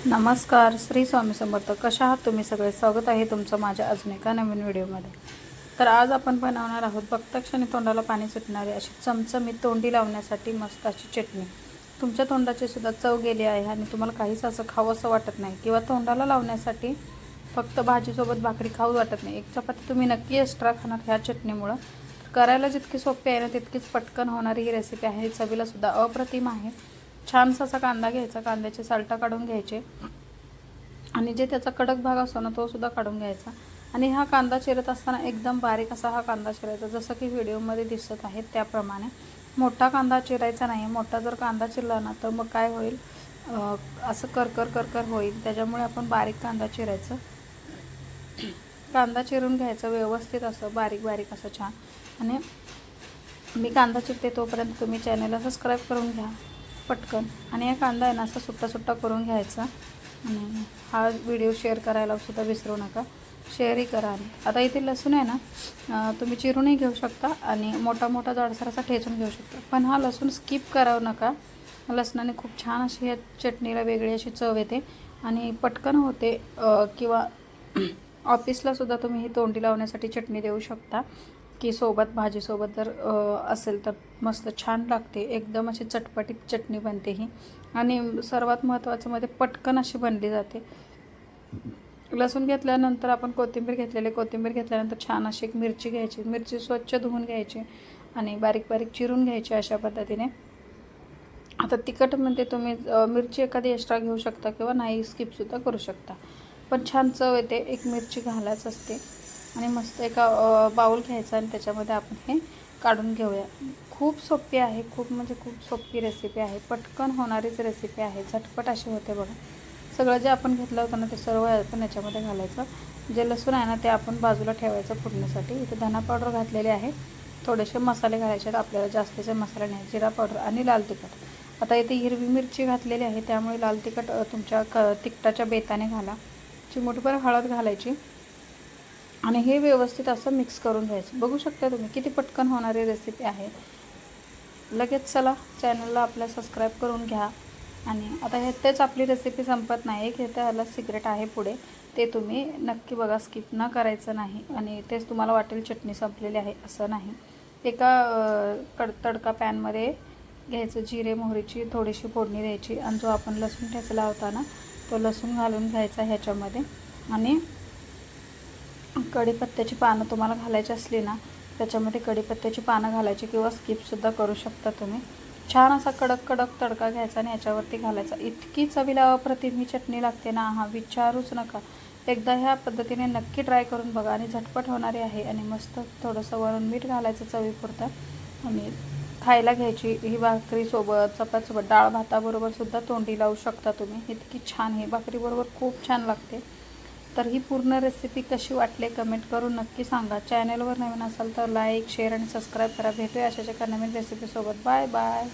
नमस्कार, श्री स्वामी समर्थ. कशा आहात तुम्ही सगळे? स्वागत आहे तुमचं माझ्या अजून एका नवीन व्हिडिओमध्ये. तर आज आपण बनवणार आहोत बघता क्षणी तोंडाला पाणी सुटणारे अशी चमचमीत तोंडी लावण्यासाठी मस्त अशी चटणी. तुमच्या तोंडाची सुद्धा चव गेली आहे आणि तुम्हाला काहीच असं खावंसं वाटत नाही किंवा तोंडाला लावण्यासाठी फक्त भाजीसोबत भाकरी खाऊ वाटत नाही. एक चपाती तुम्ही नक्की एक्स्ट्रा खाणार ह्या चटणीमुळं. करायला जितकी सोपी आहे ना तितकीच पटकन होणारी ही रेसिपी आहे. चवीला सुद्धा अप्रतिम आहे. छानसा असा कांदा घ्यायचा, कांद्याचे साल्टा काढून घ्यायचे आणि जे त्याचा कडक भाग असतो ना तो सुद्धा काढून घ्यायचा. आणि हा कांदा चिरत असताना एकदम बारीक असा हा कांदा चिरायचा, जसं की व्हिडिओमध्ये दिसत आहे त्याप्रमाणे. मोठा कांदा चिरायचा नाही. मोठा जर कांदा चिरला ना तर मग काय होईल, असं करकर होईल. त्याच्यामुळे आपण बारीक कांदा चिरायचं. कांदा चिरून घ्यायचं व्यवस्थित असं बारीक असं छान. आणि मी कांदा चिरते तोपर्यंत तुम्ही चॅनलला सबस्क्राईब करून घ्या पटकन. आणि हा कांदा आहे ना असा सुट्टा करून घ्यायचा. आणि हा व्हिडिओ शेअर करायला सुद्धा विसरू नका, शेअरही करा. आणि आता इथे लसूण आहे ना तुम्ही चिरूनही घेऊ शकता आणि मोठा जाडसर असा ठेचून घेऊ शकता. पण हा लसूण स्किप करावं नका. लसणाने खूप छान अशी या चटणीला वेगळी अशी चव येते आणि पटकन होते. किंवा ऑफिसला सुद्धा तुम्ही ही तोंडी लावण्यासाठी चटणी देऊ शकता की सोबत भाजीसोबत जर असेल तर मस्त छान लागते. एकदम अशी चटपटीत चटणी बनते ही. आणि सर्वात महत्त्वाचं म्हणजे पटकन अशी बनली जाते. लसूण घेतल्यानंतर आपण कोथिंबीर घेतल्यानंतर छान अशी एक मिरची घ्यायची. मिरची स्वच्छ धुवून घ्यायची आणि बारीक चिरून घ्यायची अशा पद्धतीने. आता तिखटमध्ये तुम्ही मिरची एखादी एक्स्ट्रा घेऊ शकता किंवा नाही स्किपसुद्धा करू शकता. पण छान चव येते. एक मिरची घालायच असते. आणि मस्त एका बाऊल घ्यायचा आणि त्याच्यामध्ये आपण हे काढून घेऊया. खूप सोपी आहे, खूप सोपी रेसिपी आहे. पटकन होणारीच रेसिपी आहे. झटपट अशी होते बघा. सगळं जे आपण घेतलं होतं ना ते सर्व आपण याच्यामध्ये घालायचं. जे लसूण आहे ना ते आपण बाजूला ठेवायचं फोडणीसाठी. इथे धना पावडर घातलेले आहे. थोडेसे मसाले घालायचे आहेत आपल्याला, जास्तीचे मसाले नाही. जिरा पावडर आणि लाल तिखट. आता इथे हिरवी मिरची घातलेली आहे त्यामुळे लाल तिखट तुमच्या तिखटाच्या बेताने घाला. चिमूटभर हळद घालायची आणि हे व्यवस्थित असं मिक्स करून घ्यायचं. बघू शकता तुम्ही किती पटकन होणारी रेसिपी आहे. लगेच चला चॅनलला आपल्या सबस्क्राईब करून घ्या. आणि आता तेच आपली रेसिपी संपत नाही. एक ह्याला सिक्रेट आहे पुढे, ते तुम्ही नक्की बघा, स्किप न करायचं नाही. आणि तेच तुम्हाला वाटेल चटणी संपलेली आहे असं नाही. एका तडका पॅनमध्ये घ्यायचं, जिरे मोहरीची थोडीशी फोडणी द्यायची आणि जो आपण लसूण ठेचला होता ना तो लसूण घालून घ्यायचा ह्याच्यामध्ये. आणि कढीपत्त्याची पानं तुम्हाला घालायची असली ना त्याच्यामध्ये कढीपत्त्याची पानं घालायची किंवा स्किपसुद्धा करू शकता तुम्ही. छान असा कडक तडका घ्यायचा आणि याच्यावरती घालायचा. इतकी चवीला अप्रतिम ही चटणी लागते ना, हा विचारूच नका. एकदा ह्या पद्धतीने नक्की ट्राय करून बघा. आणि झटपट होणारी आहे. आणि मस्त थोडंसं वरून मीठ घालायचं चवीपुरतं आणि खायला घ्यायची. ही भाकरीसोबत, चपातीसोबत, डाळ भाताबरोबर सुद्धा तोंडी लावू शकता तुम्ही. इतकी छान ही भाकरीबरोबर खूप छान लागते. तर ही पूर्ण रेसिपी कशी वाटली कमेंट करून नक्की सांगा. चॅनलवर नवीन असाल तर लाईक, शेअर आणि सबस्क्राईब करा. भेटूया अशाच एका नवीन रेसिपीसोबत. Bye bye.